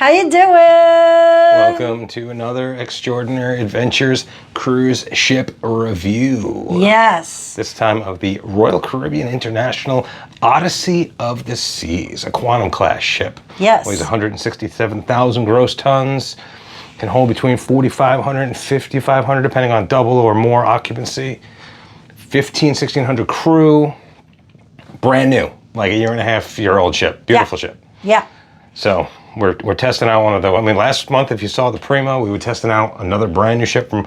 How you doing? Welcome to another Extraordinary Adventures cruise ship review. Yes. This time of the Royal Caribbean International Odyssey of the Seas, a quantum class ship. Yes. Weighs 167,000 gross tons. Can hold between 4,500 and 5,500 depending on double or more occupancy. 1,600 crew. Brand new, like a 1.5-year-old ship. Beautiful ship. Yeah. So we're testing out one of the. I mean, last month, if you saw the Primo, we were testing out another brand new ship from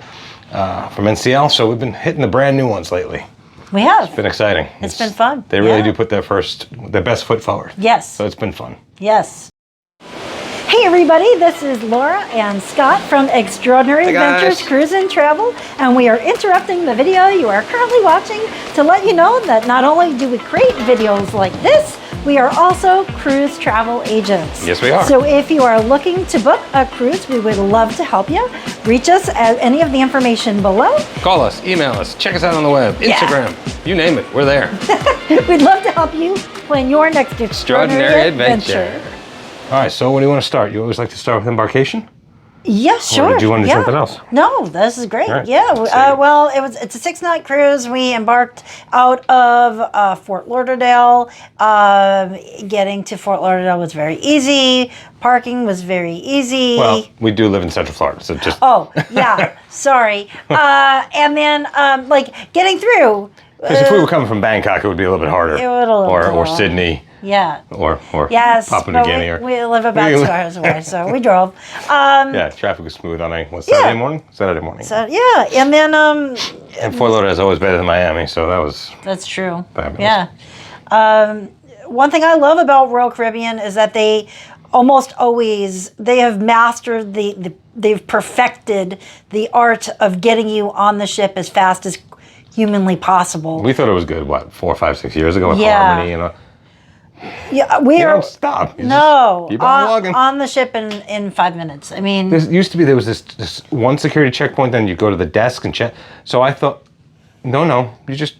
NCL. So we've been hitting the brand new ones lately. We have. It's been exciting. It's been fun. They really do put their best foot forward. Yes. So it's been fun. Yes. Hey everybody, this is Laura and Scott from Extraordinary Adventures Cruise and Travel, and we are interrupting the video you are currently watching to let you know that not only do we create videos like this, we are also cruise travel agents. Yes, we are. So if you are looking to book a cruise, we would love to help you. Reach us at any of the information below. Call us, email us, check us out on the web, Instagram, you name it, we're there. We'd love to help you plan your next extraordinary adventure. All right, so what do you want to start? You always like to start with embarkation? Yeah, sure. Or did you want to do something else? No, this is great. Right. Yeah. Well, it's a 6-night cruise. We embarked out of Fort Lauderdale. Getting to Fort Lauderdale was very easy. Parking was very easy. Well, we do live in Central Florida, so just. Oh, yeah. Sorry. And then, getting through. Because if we were coming from Bangkok, it would be a little bit harder. It would or Sydney. Yeah. Or yes, Papua New Guinea. We live about 2 hours away, so we drove. Yeah, traffic was smooth on Saturday morning? Saturday morning. So, yeah, and then... and Fort Lauderdale is always better than Miami, so that was... That's true. Fabulous. Yeah. One thing I love about Royal Caribbean is that they almost always, they have mastered they've perfected the art of getting you on the ship as fast as humanly possible. We thought it was good, 4, 5, 6 years ago with Harmony, Yeah, you don't stop. You just keep on walking. On the ship in 5 minutes. I mean, there was this one security checkpoint, then you go to the desk and check. So I thought, no, you're just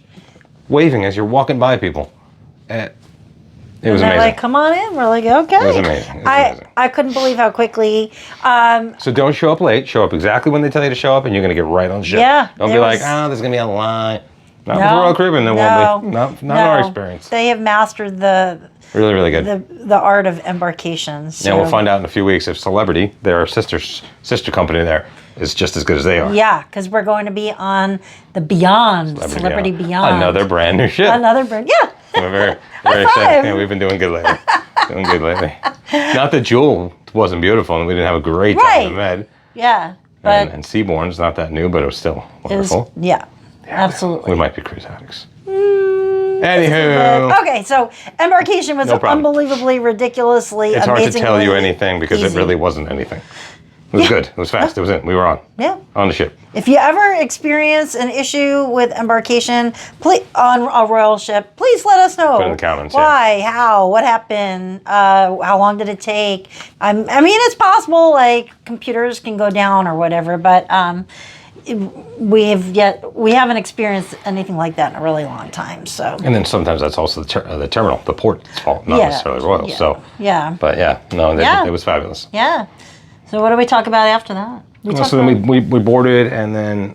waving as you're walking by people. It was amazing. Like, come on in. We're like, okay. It was amazing. I couldn't believe how quickly. So don't show up late. Show up exactly when they tell you to show up, and you're going to get right on the ship. Yeah. Don't be like, there's going to be a line. Not with Royal Caribbean, there won't be. Not in our experience. They have mastered really, really good. The art of embarkation. So. Yeah, we'll find out in a few weeks if Celebrity, their sister company there, is just as good as they are. Yeah, because we're going to be on the Beyond, Celebrity Beyond. Another brand new ship. Another brand, yeah. We're very excited. Yeah, we've been doing good lately. Not that Jewel wasn't beautiful and we didn't have a great time in the Med. Yeah. But and Seabourn's not that new, but it was still wonderful. Yeah, absolutely. We might be cruise addicts. Anywho. Okay, so embarkation was unbelievably, ridiculously, it's hard to amazingly tell you anything because easy. It really wasn't anything. It was good. It was fast. It was in. We were on. Yeah. On the ship. If you ever experience an issue with embarkation on a royal ship, please let us know. Put it in the comments. Why? How? What happened? How long did it take? I mean, it's possible, like, computers can go down or whatever, but we haven't experienced anything like that in a really long time. So. And then sometimes that's also the terminal, the port's fault, not necessarily Royal. Yeah. So. Yeah. But it was fabulous. Yeah. So what do we talk about after that? Then we boarded, and then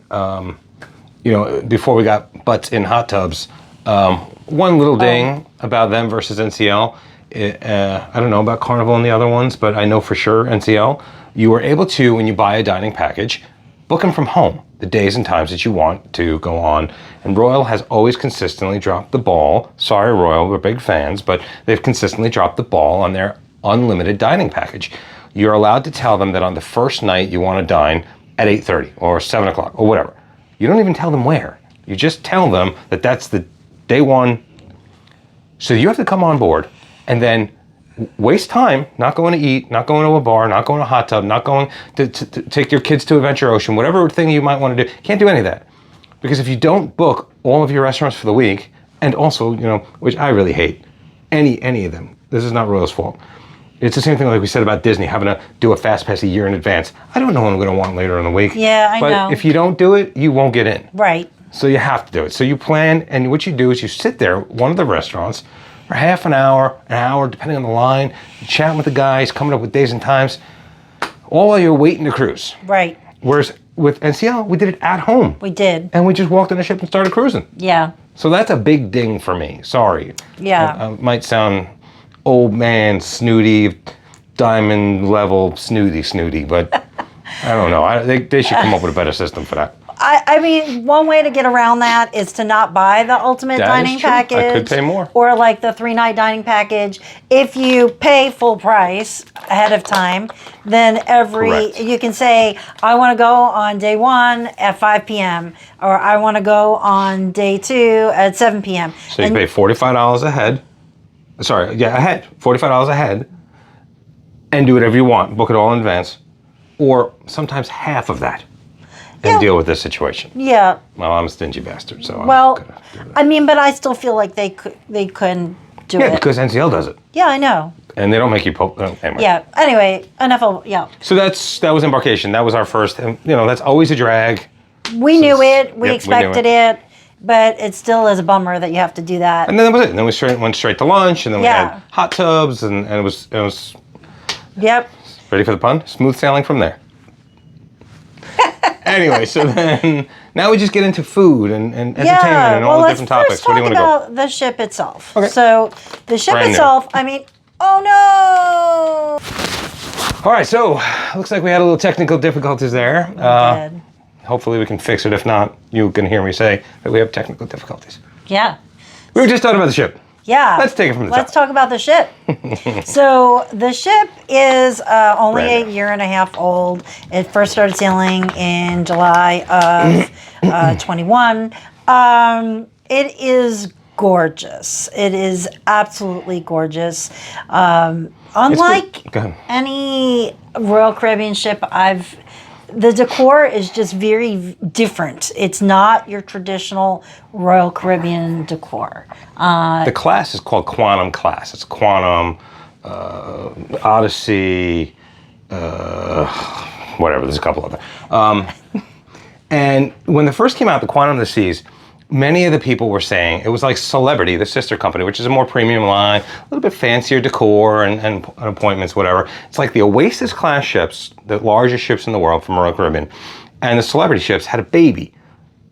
before we got butts in hot tubs, one little ding about them versus NCL. I don't know about Carnival and the other ones, but I know for sure NCL. You were able to, when you buy a dining package, book them from home, the days and times that you want to go on. And Royal has always consistently dropped the ball. Sorry, Royal, we're big fans, but they've consistently dropped the ball on their unlimited dining package. You're allowed to tell them that on the first night you want to dine at 8:30 or 7 o'clock or whatever. You don't even tell them where. You just tell them that that's the day one. So you have to come on board and then waste time not going to eat, not going to a bar, not going to a hot tub, not going to take your kids to Adventure Ocean, whatever thing you might want to do. You can't do any of that. Because if you don't book all of your restaurants for the week, and also, which I really hate, any of them, this is not Royal's fault. It's the same thing like we said about Disney, having to do a fast pass a year in advance. I don't know what I'm going to want later in the week. Yeah, I know. But if you don't do it, you won't get in. Right. So you have to do it. So you plan, and what you do is you sit there, one of the restaurants, for half an hour, depending on the line, chatting with the guys, coming up with days and times, all while you're waiting to cruise. Right. Whereas with NCL, we did it at home. We did. And we just walked on the ship and started cruising. Yeah. So that's a big ding for me. Sorry. Yeah. I might sound old man, snooty, diamond level, snooty, but I don't know. They should come up with a better system for that. I mean, one way to get around that is to not buy the ultimate dining package. I could pay more. Or like the 3-night dining package. If you pay full price ahead of time, then Correct. you can say, I want to go on day 1 at 5 p.m. or I want to go on day 2 at 7 p.m. So you pay $45 ahead. Sorry, yeah, ahead. $45 ahead. And do whatever you want. Book it all in advance. Or sometimes half of that. And deal with this situation. Yeah. Well, I'm a stingy bastard, so Well, I'm gonna do that. I mean, but I still feel like they couldn't do it. Yeah, because NCL does it. Yeah, I know. And they don't make you anyway. Yeah. Anyway, enough of So that was embarkation. That was our first, and that's always a drag. We knew it. We Yep, expected it. But it still is a bummer that you have to do that. And then that was it. And then we went straight to lunch, and then we had hot tubs, and it was Yep. ready for the pun? Smooth sailing from there. Anyway, so then now we just get into food and entertainment and all the different topics. Where do you want to go? Let's talk about the ship itself. Okay. So the ship Brand new. itself, I mean, oh no! All right, so looks like we had a little technical difficulties there. We did. Hopefully we can fix it. If not, you can hear me say that we have technical difficulties. Yeah. We were just talking about the ship. Yeah. Let's take it from the Let's top. talk about the ship. So the ship is only Brand a year and a half old. It first started sailing in July of 21. It is gorgeous. It is absolutely gorgeous. Unlike Go ahead. any Royal Caribbean ship the decor is just very different. It's not your traditional Royal Caribbean decor. The class is called Quantum class. It's Quantum, Odyssey, whatever. There's a couple of them. And when they first came out, the Quantum of the Seas, many of the people were saying it was like Celebrity, the sister company, which is a more premium line, a little bit fancier decor and appointments, whatever. It's like the Oasis class ships, the largest ships in the world from Royal Caribbean, and the Celebrity ships had a baby.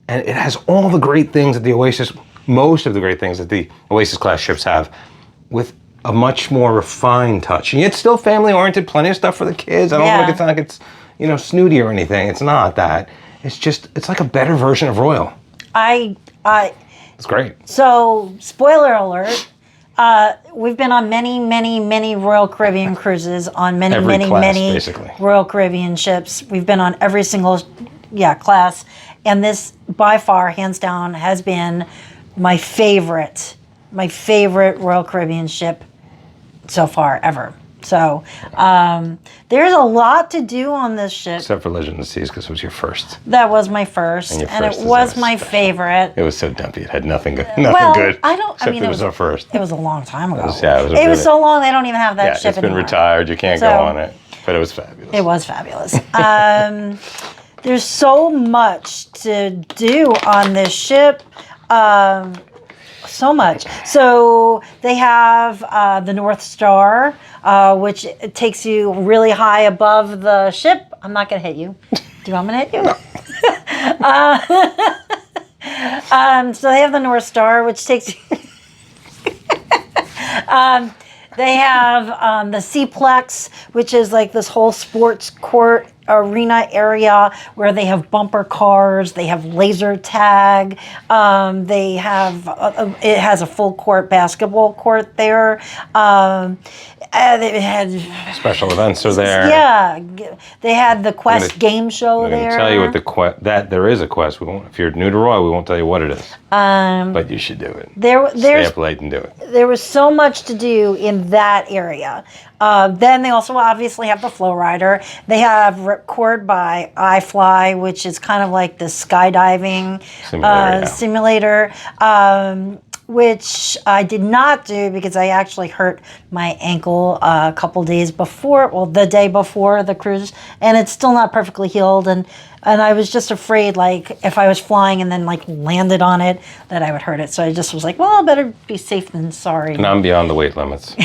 And it has all the great things that the Oasis, most of the great things that the Oasis class ships have, with a much more refined touch. And yet still family oriented, plenty of stuff for the kids. I don't want to sound like it's snooty or anything. It's not that. It's like a better version of Royal. It's great. So, spoiler alert, we've been on many, many, many Royal Caribbean cruises, on many, Every many, class, many basically. Royal Caribbean ships. We've been on every single, class. And this, by far, hands down, has been my favorite Royal Caribbean ship so far, ever. So, there's a lot to do on this ship. Except for Legend of the Seas, because it was your first. That was my first, And your and first it is was always my special. favorite. It was so dumpy. It had nothing good. Except it was our first. It was a long time ago. It was so long they don't even have that Yeah, ship it's been anymore. retired. You can't go on it. But it was fabulous. It was fabulous. There's so much to do on this ship. So much. So they have the North Star, which takes you really high above the ship. I'm not going to hit you. Do you want me to hit you? So they have the North Star, which takes you... They have the Seaplex, which is like this whole sports court arena area where they have bumper cars. They have laser tag. They have it has a full court basketball court there. They had Special events are there. Yeah, they had the Quest game show I'm there. going to tell you what the quest, that there is a quest. We won't, if you're new to Royal, we won't tell you what it is. But you should do it. Stay up late and do it. There was so much to do in that area. Then they also obviously have the Flow Rider. They have Ripcord by iFly, which is kind of like the skydiving simulator. which I did not do because I actually hurt my ankle a couple days before, well, the day before the cruise, and it's still not perfectly healed. And I was just afraid, like, if I was flying and then, like, landed on it, that I would hurt it. So I just was like, well, better be safe than sorry. And I'm beyond the weight limits.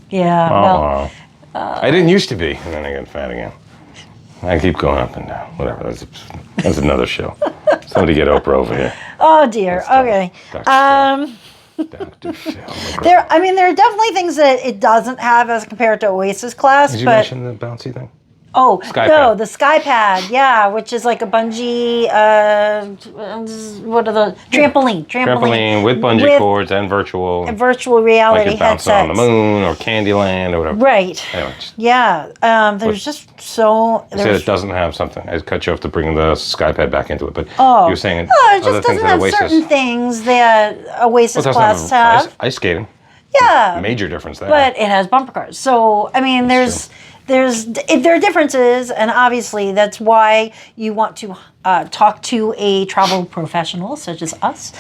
Yeah, well. I didn't used to be, and then I got fat again. I keep going up and down. Whatever. That's another show. Somebody get Oprah over here. Oh dear. Okay. Dr. Phil. There are definitely things that it doesn't have as compared to Oasis class. Did you mention the bouncy thing? Oh, Sky no, pad. the Sky Pad, yeah, which is like a bungee, what are the, trampoline. Trampoline with bungee cords and virtual. And virtual reality like bouncing headsets. on the moon or Candyland or whatever. Right. Anyway, Yeah, there's just so... You said it doesn't have something. I cut you off to bring the Sky Pad back into it, but you were saying it other just things doesn't that have Oasis. certain things that Oasis class have. Ice skating. Yeah. Major difference there. But it has bumper cars. So, I mean, there are differences, and obviously that's why you want to talk to a travel professional such as us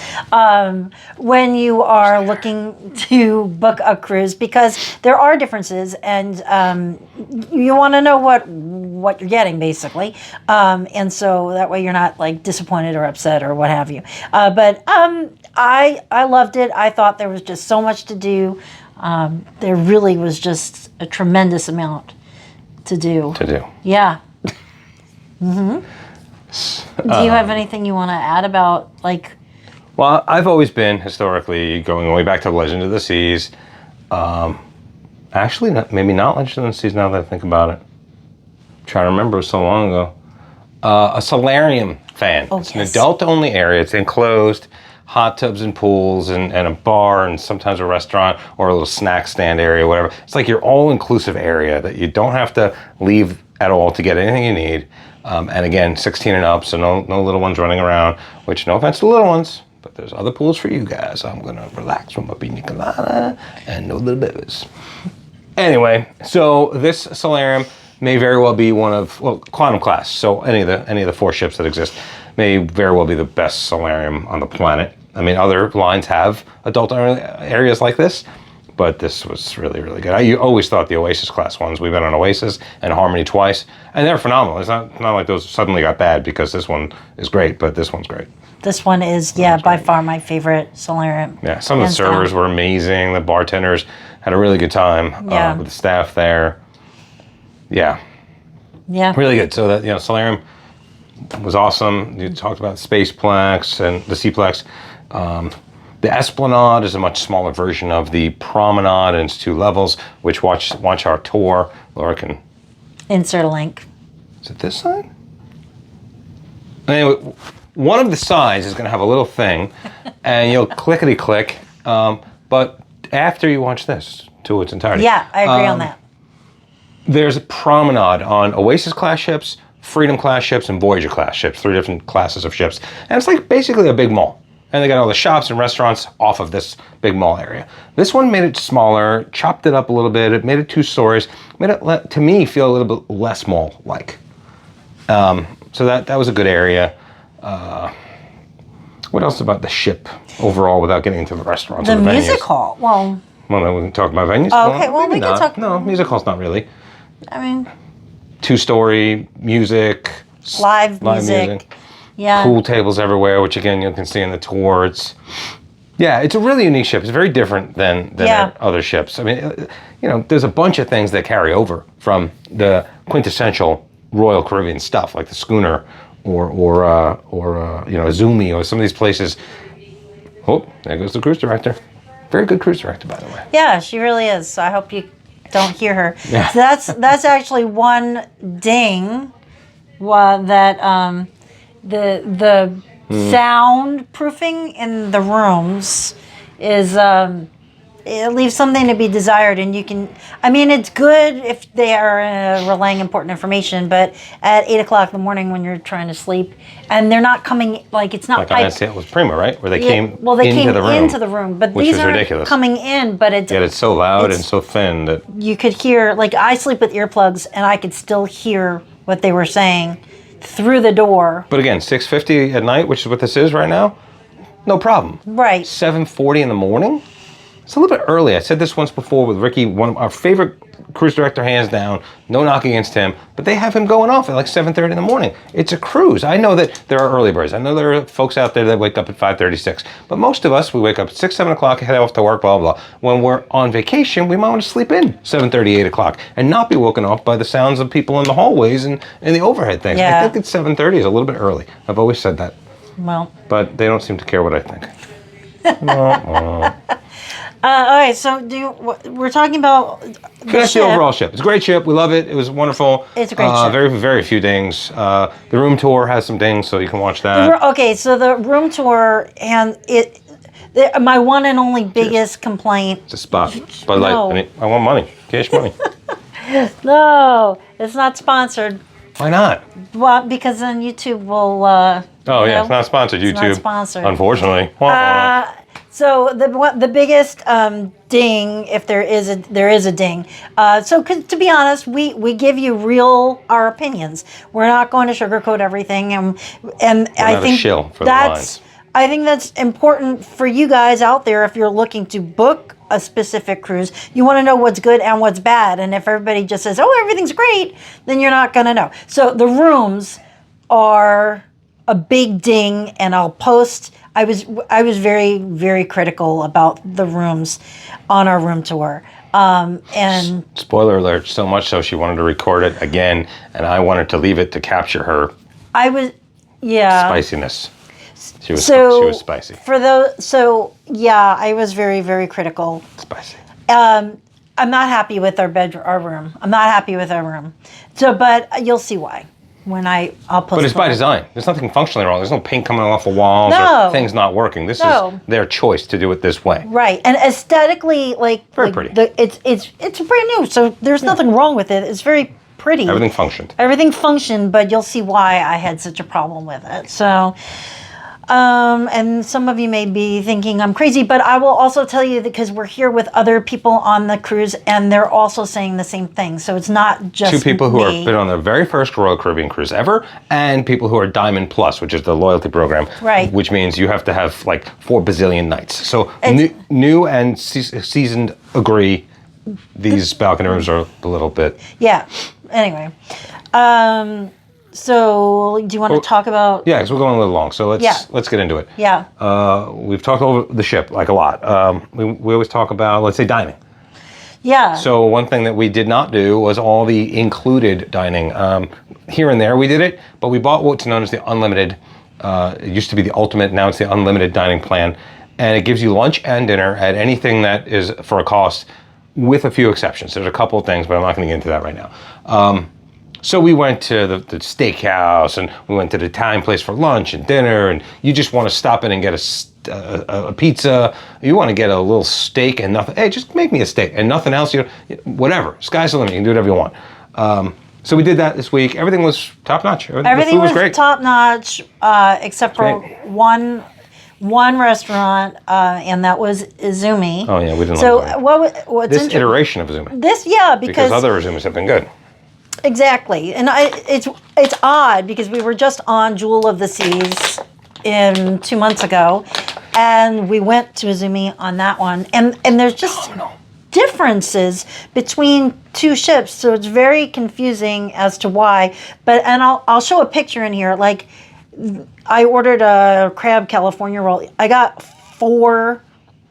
when you are looking to book a cruise, because there are differences, and you want to know what you're getting, basically, and so that way you're not like disappointed or upset or what have you. But I loved it. I thought there was just so much to do. There really was just a tremendous amount to do. Yeah. Mm-hmm. Do you have anything you want to add about, like... Well, I've always been, historically, going way back to Legend of the Seas. Actually, maybe not Legend of the Seas now that I think about it. I'm trying to remember, it was so long ago. A solarium fan. Oh, it's an adult-only area. It's enclosed. Hot tubs and pools and a bar and sometimes a restaurant or a little snack stand area, whatever. It's like your all-inclusive area that you don't have to leave at all to get anything you need. And again, 16 and up, so no little ones running around, which no offense to little ones, but there's other pools for you guys. I'm going to relax from a pina colada and no little bevers. Anyway, so this solarium may very well be one of, well, Quantum class, so any of the 4 ships that exist may very well be the best solarium on the planet. I mean, other lines have adult areas like this, but this was really, really good. I always thought the Oasis class ones, we've been on Oasis and Harmony twice, and they're phenomenal. It's not like those suddenly got bad because this one is great, but this one's great. This one is, by far my favorite solarium. Yeah, some of the servers were amazing. The bartenders had a really good time with the staff there. Yeah. Yeah. Really good. So that, solarium was awesome. You talked about Spaceplex and the Seaplex. The Esplanade is a much smaller version of the Promenade, and it's 2 levels, which watch our tour. Laura can... Insert a link. Is it this side? Anyway, one of the sides is going to have a little thing, and you'll clickety-click, but after you watch this to its entirety... Yeah, I agree on that. There's a promenade on Oasis-class ships, Freedom-class ships, and Voyager-class ships, 3 different classes of ships. And it's like basically a big mall. And they got all the shops and restaurants off of this big mall area. This one made it smaller, chopped it up a little bit. It made it 2 stories, made it, to me, feel a little bit less mall-like. So that was a good area. What else about the ship overall without getting into the restaurants the or the venues? music hall. Well, then we can talk about venues. Oh, okay, well, we can talk... No, music hall's not really. I mean... 2-story, music. Live music. Yeah. Pool tables everywhere, which again you can see in the tour. It's a really unique ship. It's very different than other ships. I mean, there's a bunch of things that carry over from the quintessential Royal Caribbean stuff, like the schooner or Azumi or some of these places. Oh, there goes the cruise director. Very good cruise director, by the way. Yeah, she really is. So I hope you don't hear her. Yeah. So that's actually one ding that the soundproofing in the rooms is it leaves something to be desired, and you can, I mean, it's good if they are relaying important information, but at 8 o'clock in the morning when you're trying to sleep and they're not coming, like it's not like it was Prima, right? Where they came into the room, but which these was aren't ridiculous. Coming in, but it's so loud and so thin that you could hear, like I sleep with earplugs and I could still hear what they were saying through the door. But again, $650 at night, which is what this is right now. no problem. Right. 7:40 in the morning? It's a little bit early. I said this once before with Ricky, one of our favorite cruise director, hands down. No knock against him, but they have him going off at like 7:30 in the morning. It's a cruise. I know that there are early birds. I know there are folks out there that wake up at 5:36, but most of us, we wake up at 6, 7 o'clock, head off to work, blah, blah, blah. When we're on vacation, we might want to sleep in 7:30, 8 o'clock and not be woken up by the sounds of people in the hallways and the overhead things. Yeah. I think it's 7:30 is a little bit early. I've always said that. Well. But they don't seem to care what I think. All right, so we're talking about That's the overall ship. It's a great ship. We love it. It was wonderful. It's a great ship. Very, very few dings. The room tour has some dings, so you can watch that. Okay, so the room tour, and my one and only biggest complaint. It's a spot. But like, I want money. Cash money. No, it's not sponsored. Why not? Well, because then YouTube will. It's not sponsored. YouTube. It's not sponsored. Unfortunately. So the biggest ding, if there is a ding. So 'cause to be honest, we give you our opinions. We're not going to sugarcoat everything, and I think shill for the lines. I think that's important for you guys out there if you're looking to book a specific cruise. You want to know what's good and what's bad, and if everybody just says, "Oh, everything's great," then you're not going to know. So the rooms are a big ding, and I'll post. I was very, very critical about the rooms on our room tour. And spoiler alert, so much so she wanted to record it again, and I wanted to leave it to capture her spiciness. She was spicy. I was very, very critical. Spicy. I'm not happy with our room. I'm not happy with our room. So, but you'll see why when I'll post. But it's by design. There's nothing functionally wrong. There's no paint coming off the walls or things not working. This is their choice to do it this way. Right, and aesthetically, very pretty. It's brand new, so there's nothing wrong with it. It's very pretty. Everything functioned. Everything functioned, but you'll see why I had such a problem with it. So. And some of you may be thinking I'm crazy, but I will also tell you that because we're here with other people on the cruise, and they're also saying the same thing. So it's not just two people who have been on their very first Royal Caribbean cruise ever, and people who are Diamond Plus, which is the loyalty program, right? Which means you have to have like 4 bazillion nights. So new and seasoned agree. These balcony rooms are a little bit. Yeah. Anyway. So, do you want to talk about? Yeah, because we're going a little long. So let's get into it. Yeah. We've talked over the ship like a lot. We always talk about, let's say, dining. Yeah. So one thing that we did not do was all the included dining. Here and there we did it, but we bought what's known as the unlimited. It used to be the ultimate. Now it's the unlimited dining plan, and it gives you lunch and dinner at anything that is for a cost, with a few exceptions. There's a couple of things, but I'm not going to get into that right now. So we went to the steakhouse, and we went to the Italian place for lunch and dinner, and you just want to stop in and get a pizza. You want to get a little steak and nothing. Hey, just make me a steak and nothing else. Whatever. Sky's the limit. You can do whatever you want. So we did that this week. Everything was top notch. Everything was great. Top notch, except for one restaurant, and that was Izumi. Oh yeah, we didn't. So like what's this iteration of Izumi? Because other Izumis have been good. Exactly, and it's odd because we were just on Jewel of the Seas 2 months ago, and we went to Izumi on that one, and there's just differences between two ships, so it's very confusing as to why. But I'll show a picture in here. Like, I ordered a crab California roll. I got 4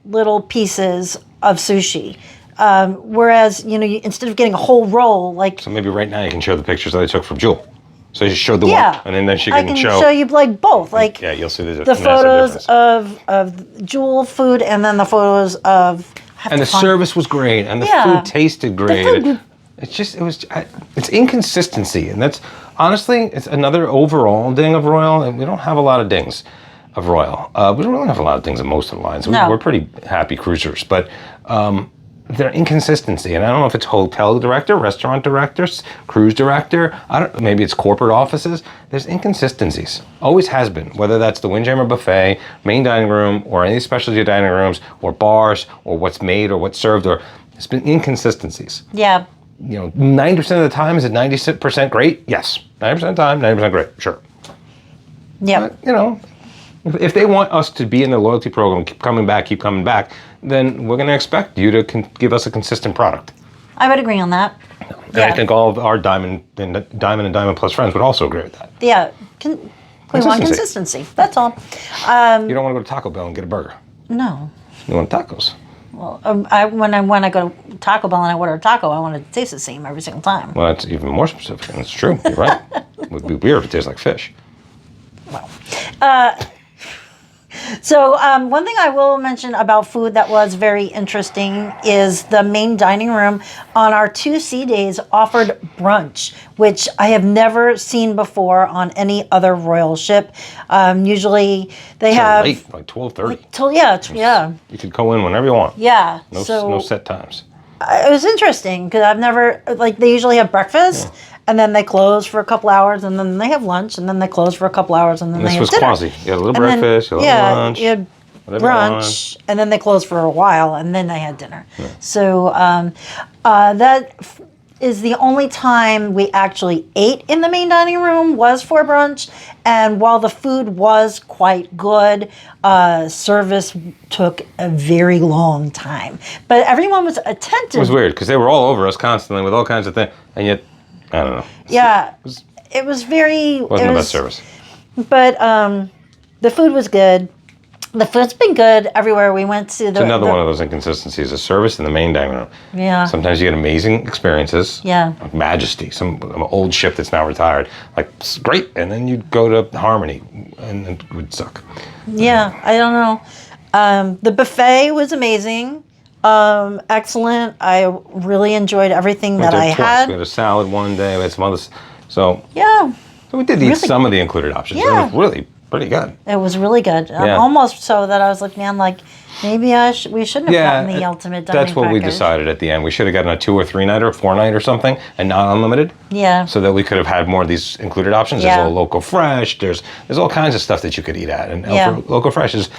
little pieces of sushi. Whereas, instead of getting a whole roll, like... So maybe right now you can show the pictures that I took from Jewel. So you showed the one, and then she can show... I can show you, both. Like, yeah, you'll see the photos of Jewel food, and then the photos of... And the service was great, and the food tasted great. It's inconsistency, and that's... Honestly, it's another overall ding of Royal, and we don't have a lot of dings of Royal. We don't really have a lot of dings in most of the lines. We're pretty happy cruisers, but... Their inconsistency, and I don't know if it's hotel director, restaurant directors, cruise director. Maybe it's corporate offices. There's inconsistencies. Always has been. Whether that's the Windjammer buffet, main dining room, or any specialty dining rooms, or bars, or what's made, or what's served, or there's been inconsistencies. Yeah. 90% of the time, is it 90% great? Yes. 90% of the time, 90% great. Sure. Yeah. But, If they want us to be in their loyalty program, keep coming back, then we're going to expect you to give us a consistent product. I would agree on that. And I think all of our Diamond and Diamond Plus friends would also agree with that. Yeah. We want consistency. That's all. You don't want to go to Taco Bell and get a burger. No. You want tacos. Well, when I go to Taco Bell and I order a taco, I want it to taste the same every single time. Well, that's even more specific, and it's true. You're right. It would be weird if it tastes like fish. Well, so one thing I will mention about food that was very interesting is the main dining room on our 2C days offered brunch, which I have never seen before on any other royal ship. Usually they have late, like 12:30. Yeah. You could go in whenever you want. Yeah. No set times. It was interesting because I've never, like, they usually have breakfast and then they close for a couple hours and then they have lunch and then they close for a couple hours and then they have dinner. This was quasi. You had a little breakfast, you had a little lunch. You had brunch and then they closed for a while and then they had dinner. Yeah. So that is the only time we actually ate in the main dining room was for brunch. And while the food was quite good, service took a very long time. But everyone was attentive. It was weird because they were all over us constantly with all kinds of things. And yet, I don't know. Yeah. It was very... Wasn't the best service. But the food was good. The food's been good everywhere we went to. It's another one of those inconsistencies. The service in the main dining room. Yeah. Sometimes you get amazing experiences. Yeah. Like Majesty, some old ship that's now retired. Like, it's great. And then you'd go to Harmony and it would suck. Yeah, I don't know. The buffet was amazing. Excellent. I really enjoyed everything that I had. We had a salad one day. We had some others. So yeah. So we did eat some of the included options. Yeah. It was really pretty good. It was really good. Yeah. Almost so that I was like, man, like maybe we shouldn't have gotten the ultimate dining That's what package. we decided at the end. We should have gotten a 2 or 3 night or 4 night or something, and not unlimited. Yeah. So that we could have had more of these included options. Yeah. There's a Local Fresh. There's all kinds of stuff that you could eat at. And Local Fresh is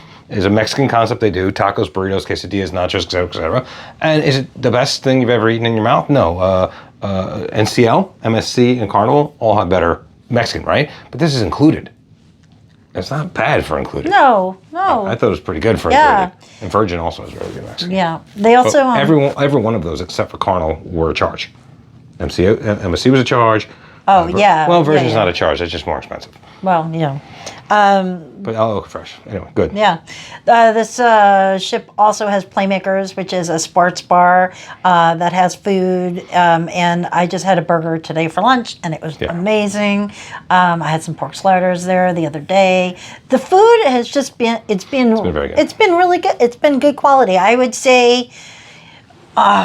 a Mexican concept. They do tacos, burritos, quesadillas, nachos, etc. And is it the best thing you've ever eaten in your mouth? No. NCL, MSC, and Carnival all have better Mexican, right? But this is included. It's not bad for included. No. I thought it was pretty good for included. And Virgin also has really good Mexican. Yeah. They also every one of those except for Carnival were a charge. MSC was a charge. Oh yeah. Well, Virgin's not a charge. It's just more expensive. Well, yeah. But Local Fresh. Anyway, good. Yeah. This ship also has Playmakers, which is a sports bar that has food. And I just had a burger today for lunch, and it was amazing. I had some pork sliders there the other day. The food has just been, it's been very good. It's been really good. It's been good quality. I would say an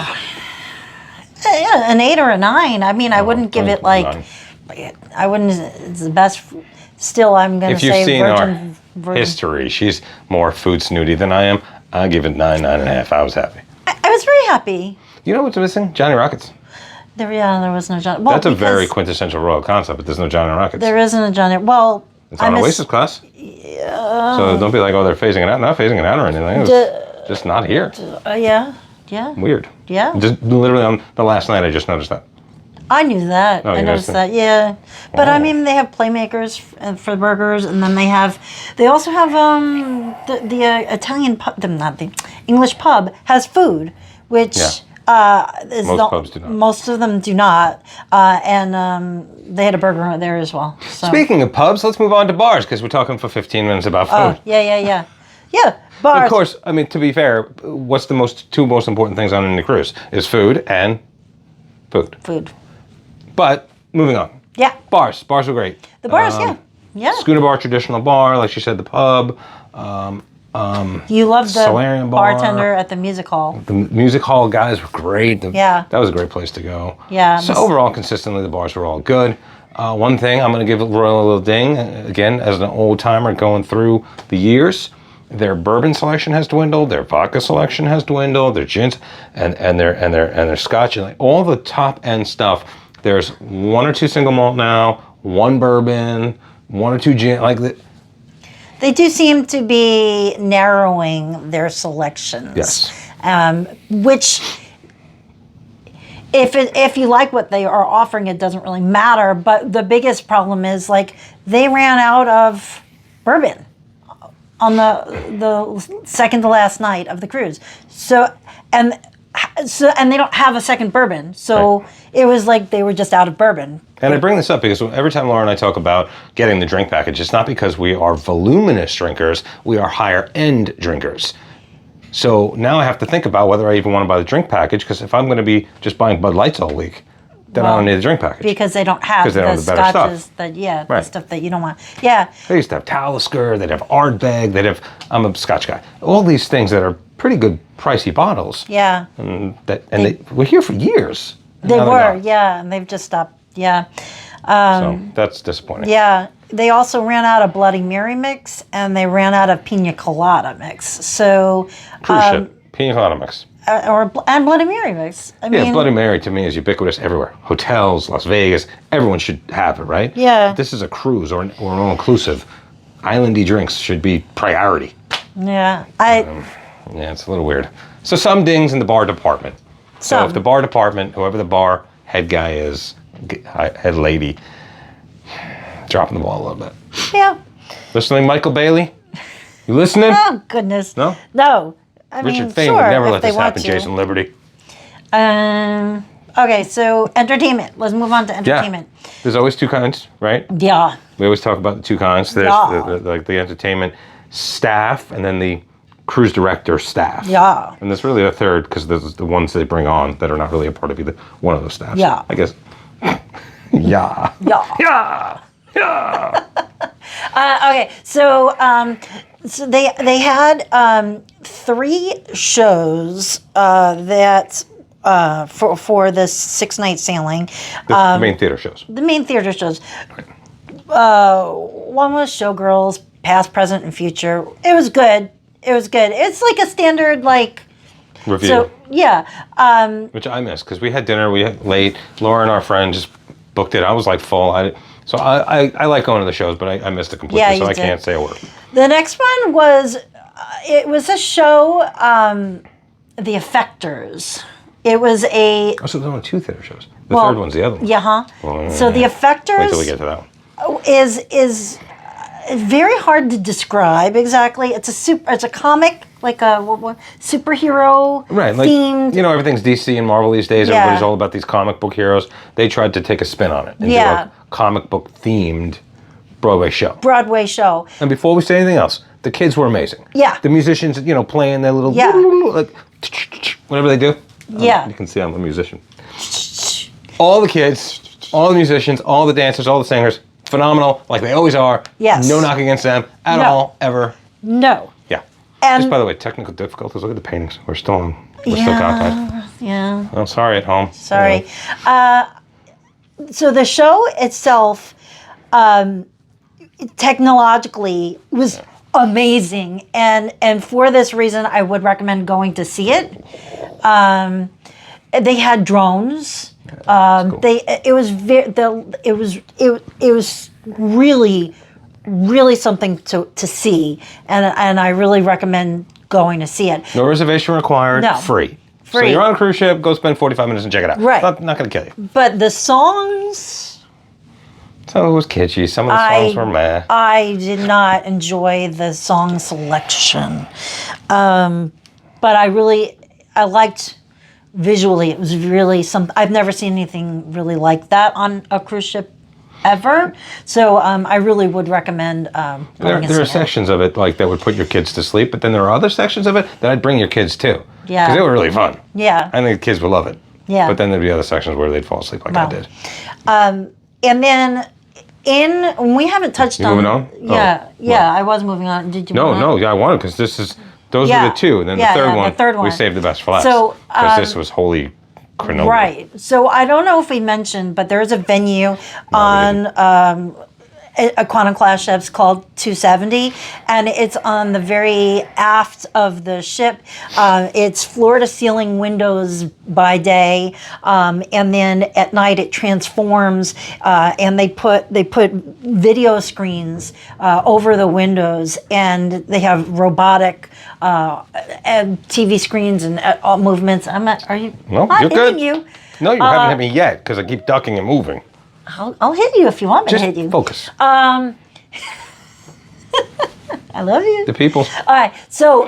8 or a 9. I mean, I wouldn't give it like, 9. I wouldn't, it's the best. Still, I'm going to say If you've seen our history, she's more food snooty than I am. I'll give it 9, 9.5. I was happy. I was very happy. You know what's missing? Johnny Rockets. There was no Johnny. Well, that's a very quintessential royal concept, but there's no Johnny Rockets. There isn't a Johnny. Well, it's on Oasis class. Yeah. So don't be like, oh, they're phasing it out. Not phasing it out or anything. It's just not here. Yeah. Weird. Yeah. Just literally on the last night, I just noticed that. I knew that. Oh, I noticed that. Yeah. But I mean, they have Playmakers for burgers, and then they also have the Italian pub, not the English pub has food, which is most pubs do not. Most of them do not, and they had a burger there as well. So. Speaking of pubs, let's move on to bars because we're talking for 15 minutes about food. Oh, yeah. Yeah, bars. But of course, I mean, to be fair, what's the two most important things on any cruise is food and food. Food. But moving on. Yeah. Bars were great. The bars, yeah. Schooner Bar, traditional bar, like she said, the pub. You loved the Solarium bar. bartender at the music hall. The music hall guys were great. That was a great place to go. Yeah. So overall, consistently, the bars were all good. One thing, I'm going to give Royal a little ding. Again, as an old timer going through the years, their bourbon selection has dwindled, their vodka selection has dwindled, their gins and their scotch, and like all the top end stuff. There's 1 or 2 single malt now, 1 bourbon, 1 or 2 gin, like that. They do seem to be narrowing their selections. Yes. Which, if you like what they are offering, it doesn't really matter. But the biggest problem is, like, they ran out of bourbon. on the second to last night of the cruise. And they don't have a second bourbon, so it was like they were just out of bourbon. And I bring this up because every time Laura and I talk about getting the drink package, it's not because we are voluminous drinkers, we are higher end drinkers. So now I have to think about whether I even want to buy the drink package, because if I'm going to be just buying Bud Lights all week, then I don't need the drink package. Because they don't have the better scotches stuff. The stuff that you don't want. Yeah. They used to have Talisker, they'd have Ardbeg, I'm a Scotch guy. All these things that are pretty good pricey bottles. Yeah. They were here for years. They were, yeah, and they've just stopped. Yeah. So that's disappointing. Yeah. They also ran out of Bloody Mary mix, and they ran out of Pina Colada mix. So Cruise ship, Pina Colada mix. And Bloody Mary mix. I mean, Bloody Mary to me is ubiquitous everywhere. Hotels, Las Vegas, everyone should have it, right? Yeah. If this is a cruise or an all-inclusive, islandy drinks should be priority. Yeah. Yeah, it's a little weird. So some dings in the bar department. So if the bar department, whoever the bar head guy is, head lady, dropping the ball a little bit. Yeah. Listening, Michael Bailey? You listening? Oh, goodness. No? No. Richard Fain would never let this happen, Jason Liberty. Okay, so entertainment. Let's move on to entertainment. Yeah. There's always two kinds, right? Yeah. We always talk about the two kinds. There's the entertainment staff and then the cruise director staff. Yeah. And there's really a third, because there's the ones they bring on that are not really a part of either one of those staffs. Yeah. I guess. Yeah. Yeah. Yeah. Yeah. Okay, so they had 3 shows that for this 6-night sailing. The main theater shows. The main theater shows. One was Showgirls, Past, Present, and Future. It was good. It's like a standard review. So yeah. Which I missed because we had dinner. We had late. Laura and our friend just booked it. I was full. So I like going to the shows, but I missed it completely. Yeah, so I can't say a word. The next one was it was a show, The Effectors. It was a. Oh, so there's only 2 theater shows. The third one's the other one. Yeah, huh? Well, so The Effectors. Wait till we get to that one. Is very hard to describe exactly. It's a comic, like a superhero themed. Everything's DC and Marvel these days. Yeah. Everybody's all about these comic book heroes. They tried to take a spin on it and do a comic book themed Broadway show. And before we say anything else, the kids were amazing. Yeah. The musicians, playing their little whatever they do. Yeah. You can see I'm a musician. All the kids, all the musicians, all the dancers, all the singers, phenomenal, like they always are. Yes. No knock against them at all, ever. No. Yeah. And just by the way, technical difficulties. Look at the paintings. We're still contact. Yeah. Oh, sorry at home. Sorry. So the show itself, technologically, was amazing, and for this reason, I would recommend going to see it. They had drones. Cool. It was really something to see, and I really recommend going to see it. No reservation required. No. Free. So you're on a cruise ship, go spend 45 minutes and check it out. Right. Not going to kill you. But the songs... Some of it was kitschy. Some of the songs were meh. I did not enjoy the song selection. But I liked visually. It was really I've never seen anything really like that on a cruise ship ever. So I really would recommend going and There are seeing it. sections of it that would put your kids to sleep, but then there are other sections of it that I'd bring your kids to. Yeah. Because they were really fun. Yeah. I think the kids would love it. Yeah. But then there'd be other sections where they'd fall asleep like I did. And then we haven't touched on... moving on? Yeah, I was moving on. Did you move on? No, I wanted because those are the 2, and then the third one we saved the best for last. So, because this was holy Grenoble. Right. So I don't know if we mentioned, but there is a venue on a Quantum class ship's called 270, and it's on the very aft of the ship. It's floor-to-ceiling windows by day, and then at night it transforms, and they put video screens over the windows, and they have robotic and TV screens and all movements. Are you? No, not you're hitting good. You. No, you haven't hit me yet because I keep ducking and moving. I'll hit you if you want me to hit you. Focus. I love you. The people. All right. So,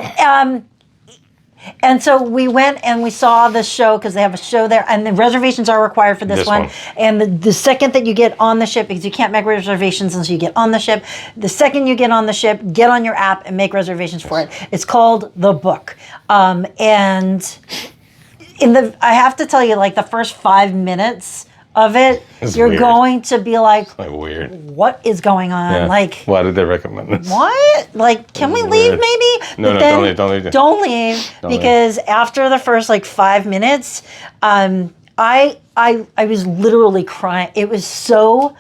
and so we went and we saw the show because they have a show there, and the reservations are required for this one. And the second that you get on the ship, because you can't make reservations until you get on the ship, the second you get on the ship, get on your app and make reservations for it. It's called The Book. And I have to tell you, like the first 5 minutes of it, you're weird. Going to be like, weird. What is going on? Yeah. Like, why did they recommend this? What? Like, can we leave maybe? No, but don't leave. Don't leave. Don't leave because after the first like 5 minutes, I was literally crying. It was so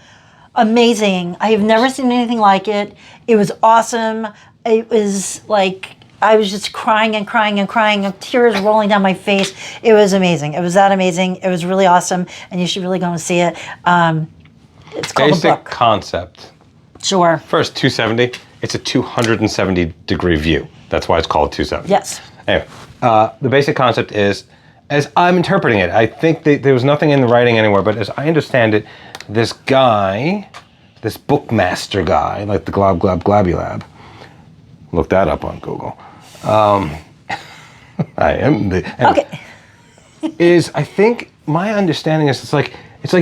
amazing. I have never seen anything like it. It was awesome. It was like I was just crying and crying and crying, and tears rolling down my face. It was amazing. It was that amazing. It was really awesome, and you should really go and see it. It's called The Book. Basic concept. Sure. First, 270. It's a 270-degree view. That's why it's called 270. Yes. Anyway, the basic concept is, as I'm interpreting it, I think there was nothing in the writing anywhere, but as I understand it, this guy, this bookmaster guy, like the Glabulab, look that up on Google. I am the... Okay. I think my understanding is it's like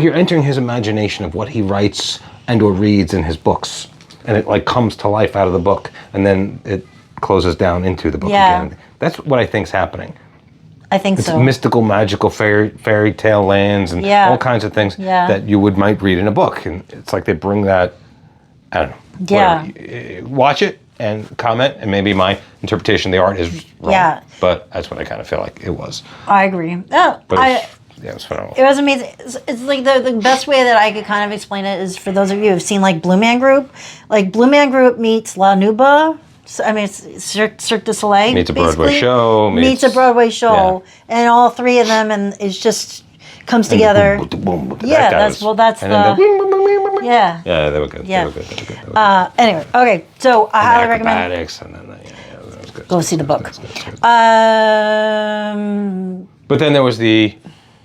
you're entering his imagination of what he writes and or reads in his books, and it like comes to life out of the book, and then it closes down into the book again. That's what I think's happening. I think it's so. Mystical, magical fairy tale lands and all kinds of things that you might read in a book, and it's like they bring that. I don't know. Yeah. Watch it and comment, and maybe my interpretation of the art is wrong. Yeah. But that's what I kind of feel like it was. I agree. Oh, But it was phenomenal. It was amazing. It's like the best way that I could kind of explain it is for those of you who've seen like Blue Man Group. Like Blue Man Group meets La Nuba. So, I mean, it's Cirque du Soleil. Meets a Broadway show. Meets a Broadway show. Yeah. And all three of them, and it's just comes together. Yeah, that's the... Yeah. Yeah, they were good. Yeah. They were good. Anyway, okay. So I highly recommend... And then, that was good. Go see the book. But then there was the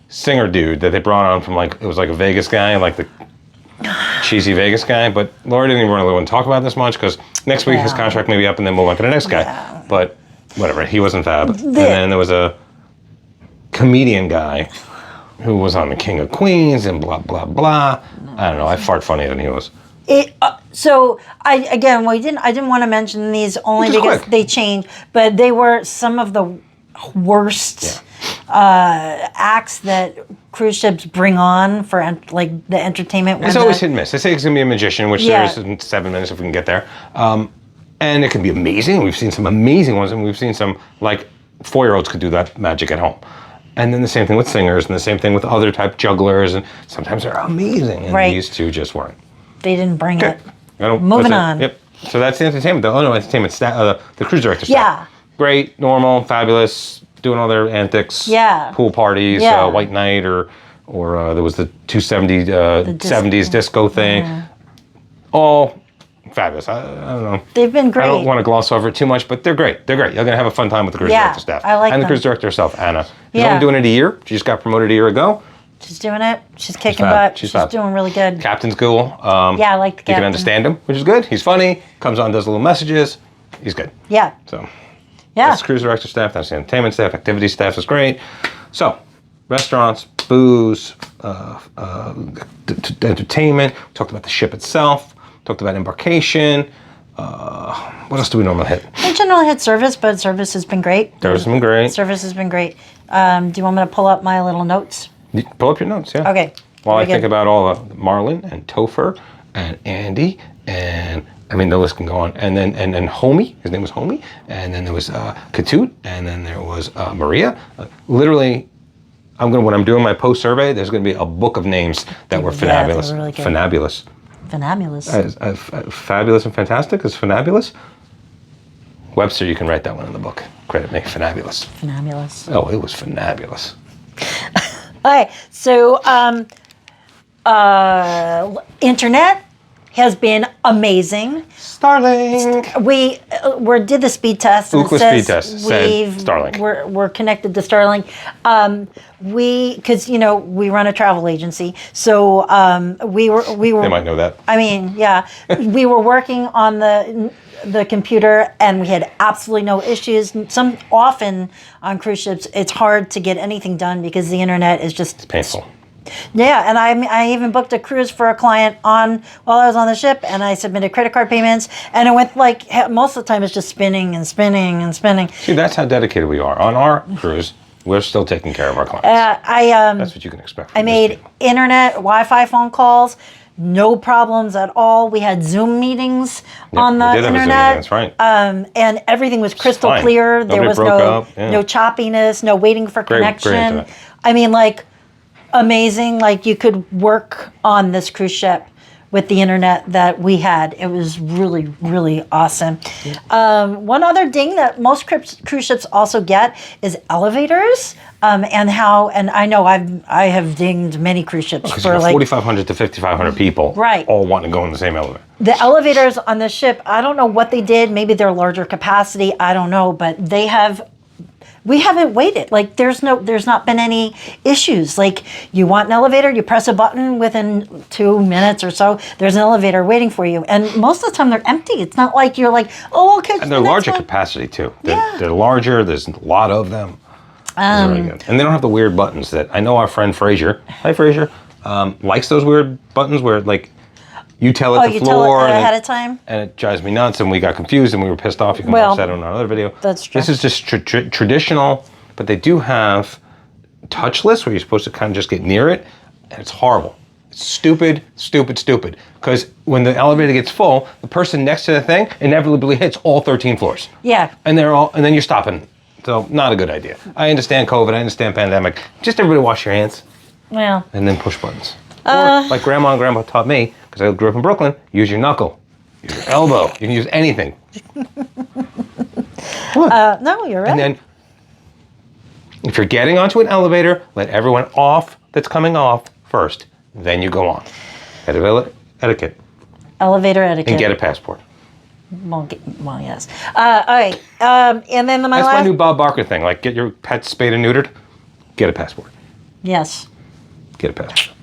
singer dude that they brought on from it was like a Vegas guy, like the cheesy Vegas guy. But Laura didn't even really want to talk about this much because next week his contract may be up and then move on to the next guy. Yeah. But whatever, he wasn't fab. And then there was a comedian guy who was on The King of Queens and blah, blah, blah. I don't know, I fart funnier than he was. So I didn't want to mention these only because they changed, but they were some of the worst acts that cruise ships bring on for like the entertainment. It's always hit and miss. They say it's going to be a magician, which there is in 7 minutes if we can get there. And it can be amazing. We've seen some amazing ones, and we've seen some, like, 4-year-olds could do that magic at home. And then the same thing with singers, and the same thing with other type jugglers, and sometimes they're amazing, and these two just weren't. They didn't bring it. Moving on. Yep. So that's the entertainment. Entertainment staff, the cruise director staff. Yeah. Great, normal, fabulous, doing all their antics. Yeah. Pool parties, White Night, or there was the 270 70s disco thing. Yeah. All fabulous. I don't know. They've been great. I don't want to gloss over it too much, but they're great. They're great. You're going to have a fun time with the cruise director staff. I like them. And the cruise director herself, Anna. She's only doing it a year. She just got promoted a year ago. She's doing it. She's kicking butt. She's doing really good. Captain's cool. I like the captain. You can understand him, which is good. He's funny. Comes on, does little messages. He's good. Yeah. So, that's cruise director staff. That's the entertainment staff. Activity staff is great. So, restaurants, booze, entertainment. We talked about the ship itself. Talked about embarkation. What else do we normally hit? We generally hit service, but service has been great. Service has been great. Service has been great. Do you want me to pull up my little notes? Pull up your notes, yeah. Okay. While I think about all Marlon and Topher and Andy and I mean the list can go on. And then and Homie, his name was Homie. And then there was Katut, and then there was Maria. Literally, when I'm doing my post survey, there's going to be a book of names that were fabulous. Really fabulous. Fabulous. Fabulous and fantastic is fabulous. Webster, you can write that one in the book. Credit me, fabulous. Fabulous. Oh, it was fabulous. All right, so internet, has been amazing. Starlink. We did the speed test. And Ookla speed test said Starlink. We're connected to Starlink. Because we run a travel agency, so we were. They might know that. I mean, yeah, we were working on the computer, and we had absolutely no issues. Often on cruise ships, it's hard to get anything done because the internet is just Painful. Yeah, and I even booked a cruise for a client while I was on the ship, and I submitted credit card payments, and it went most of the time it's just spinning and spinning and spinning. See, that's how dedicated we are. On our cruise, we're still taking care of our clients. That's what you can expect. I made internet, Wi-Fi phone calls, no problems at all. We had Zoom meetings on the internet. That's right. And everything was crystal Fine. clear. There was no choppiness, no waiting for connection. internet. I mean, amazing. You could work on this cruise ship with the internet that we had. It was really, really awesome. One other ding that most cruise ships also get is elevators. And I know I have dinged many cruise ships for 4,500 to 5,500 people, right, all want to go in the same elevator. The elevators on the ship, I don't know what they did. Maybe they're larger capacity. I don't know, but we haven't waited. There's not been any issues. You want an elevator, you press a button, within 2 minutes or so, there's an elevator waiting for you. And most of the time they're empty. It's not like you're oh, okay. And they're larger capacity too. They're larger. There's a lot of them. Really good. And they don't have the weird buttons that I know our friend Fraser, hi Fraser, likes those weird buttons where you tell it the floor ahead of time, and it drives me nuts. And we got confused and we were pissed off. You can watch that on another video. That's true. This is just traditional, but they do have touchless where you're supposed to kind of just get near it, and it's horrible. It's stupid. Because when the elevator gets full, the person next to the thing inevitably hits all 13 floors. Yeah. And then you're stopping. So not a good idea. I understand COVID. I understand pandemic. Just everybody wash your hands. Well. And then push buttons. Or like Grandma and Grandpa taught me, because I grew up in Brooklyn, use your knuckle, use your elbow. You can use anything. What? No, you're right. And then, if you're getting onto an elevator, let everyone off that's coming off first. Then you go on. Etiquette. Elevator etiquette. And get a passport. Well, yes. All right. And then That's my new Bob Barker thing. Get your pets spayed and neutered. Get a passport. Yes. Get a passport.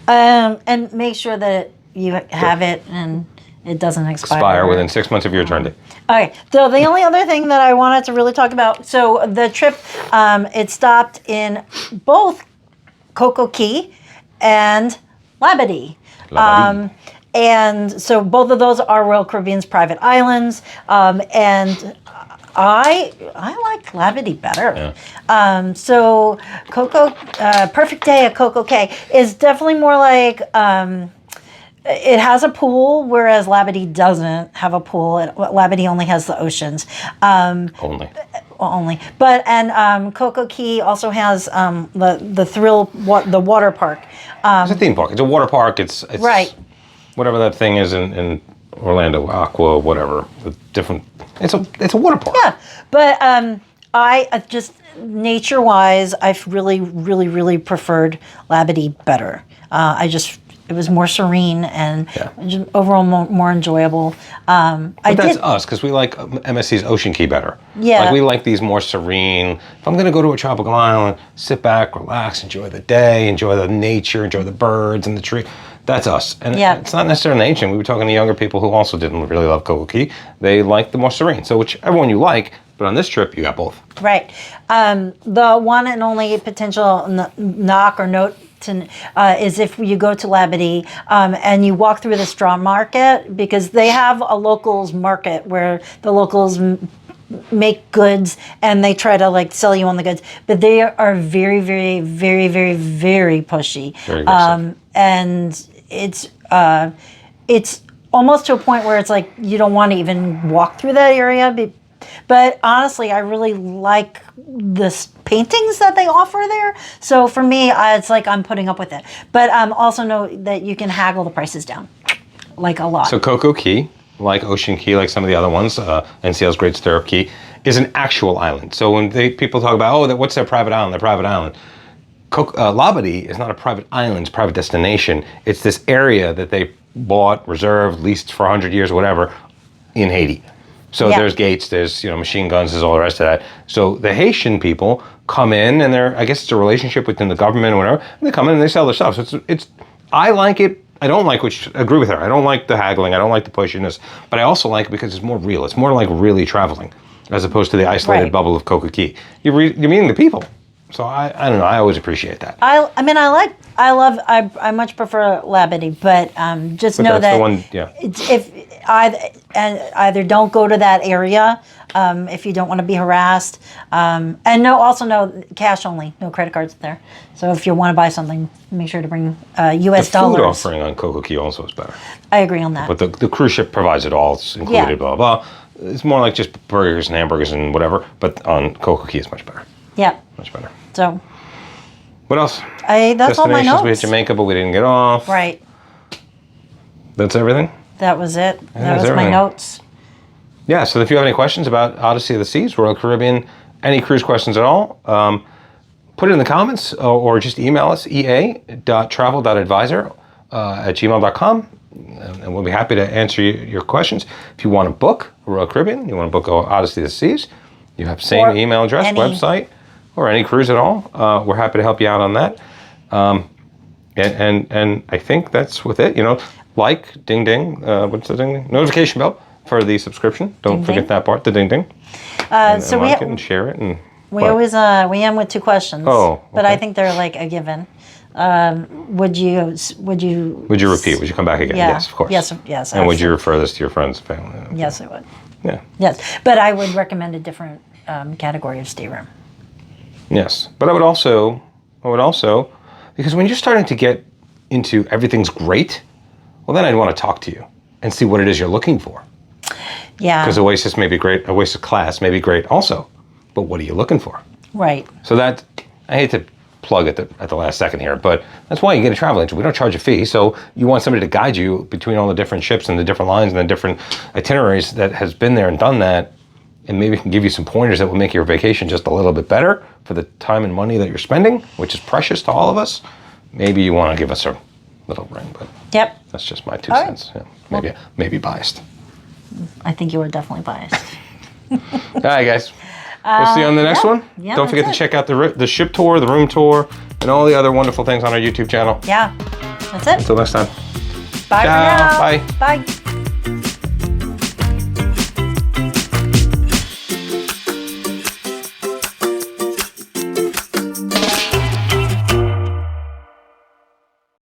And make sure that you have it and it doesn't expire within 6 months of your return date. All right. So the only other thing that I wanted to really talk about, so the trip, it stopped in both Coco Cay and Labadee. And so both of those are Royal Caribbean's private islands. And I like Labadee better. Yeah. So Perfect Day at Coco Cay is definitely more it has a pool, whereas Labadee doesn't have a pool. Labadee only has the oceans. Only. But Coco Cay also has the water park. It's a theme park. It's a water park. It's right. Whatever that thing is in Orlando, Aqua, whatever. It's a water park. Yeah, but I just nature-wise, I've really, really, really preferred Labadee better. It was more serene and just overall more enjoyable. But that's us, because we like MSC's Ocean Key better. Yeah. We like these more serene. If I'm going to go to a tropical island, sit back, relax, enjoy the day, enjoy the nature, enjoy the birds and the tree. That's us. And it's not necessarily ancient. We were talking to younger people who also didn't really love Coco Cay. They like the more serene. So whichever one you like, but on this trip, you got both. Right. The one and only potential knock or note is if you go to Labadee and you walk through the straw market, because they have a locals market where the locals make goods and they try to sell you on the goods, but they are very, very, very, very, very pushy. Very aggressive. And it's almost to a point where it's you don't want to even walk through that area. But honestly, I really like the paintings that they offer there. So for me, it's I'm putting up with it. But also know that you can haggle the prices down, a lot. So Coco Cay, like Ocean Key, like some of the other ones, NCL's Great Stirrup Key, is an actual island. So when people talk about, what's their private island? Their private island. Labadee is not a private island, it's a private destination. It's this area that they bought, reserved, leased for 100 years, whatever, in Haiti. So there's gates, there's machine guns, there's all the rest of that. So the Haitian people come in, and I guess it's a relationship within the government or whatever. And they come in and they sell their stuff. So it's I like it. I don't like, which I agree with her. I don't like the haggling. I don't like the pushiness. But I also like it because it's more real. It's more like really traveling, as opposed to the isolated bubble of Coca Key. You're meeting the people. So I don't know. I always appreciate that. I much prefer Labadee, but just know that the one, yeah. if either don't go to that area if you don't want to be harassed, and also no cash only, no credit cards there. So if you want to buy something, make sure to bring U.S. dollars. The food offering on Coca Key also is better. I agree on that. But the cruise ship provides it all. It's included, blah, blah, blah. It's more like just burgers and hamburgers and whatever, but on Coca Key it's much better. Yeah. Much better. So. What else? That's all my notes. We hit Jamaica, but we didn't get off. Right. That's everything? That was it. That was everything. my notes. Yeah, so if you have any questions about Odyssey of the Seas, Royal Caribbean, any cruise questions at all, put it in the comments or just email us, ea.travel.advisor@gmail.com, and we'll be happy to answer your questions. If you want to book Royal Caribbean, you want to book Odyssey of the Seas, you have the same email address, website, or any cruise at all. We're happy to help you out on that. And I think that's with it. Like, ding ding, what's the ding ding? Notification bell for the subscription. Don't forget that part, the ding ding. So like it and share it. And we always we end with two questions. Oh, okay. But I think they're like a given. Would you repeat? Would you come back again? Yeah. Yes, of course. Yes. And would you refer this to your friends and family? Okay. Yes, I would. Yeah. Yes, but I would recommend a different category of stateroom. Yes, but I would also, because when you're starting to get into everything's great, well, then I'd want to talk to you and see what it is you're looking for. Yeah. Because Oasis may be great, Oasis class may be great also, but what are you looking for? Right. So that, I hate to plug at the last second here, but that's why you get a travel agent. We don't charge a fee, so you want somebody to guide you between all the different ships and the different lines and the different itineraries that has been there and done that, and maybe can give you some pointers that will make your vacation just a little bit better for the time and money that you're spending, which is precious to all of us. Maybe you want to give us a little ring, but that's just my 2 cents. Right. Yeah. Maybe biased. I think you were definitely biased. All right, guys. We'll see you on the next one. Yeah, don't forget to check out the ship tour, the room tour, and all the other wonderful things on our YouTube channel. Yeah, that's it. Until next time. Bye for now. Bye. Bye.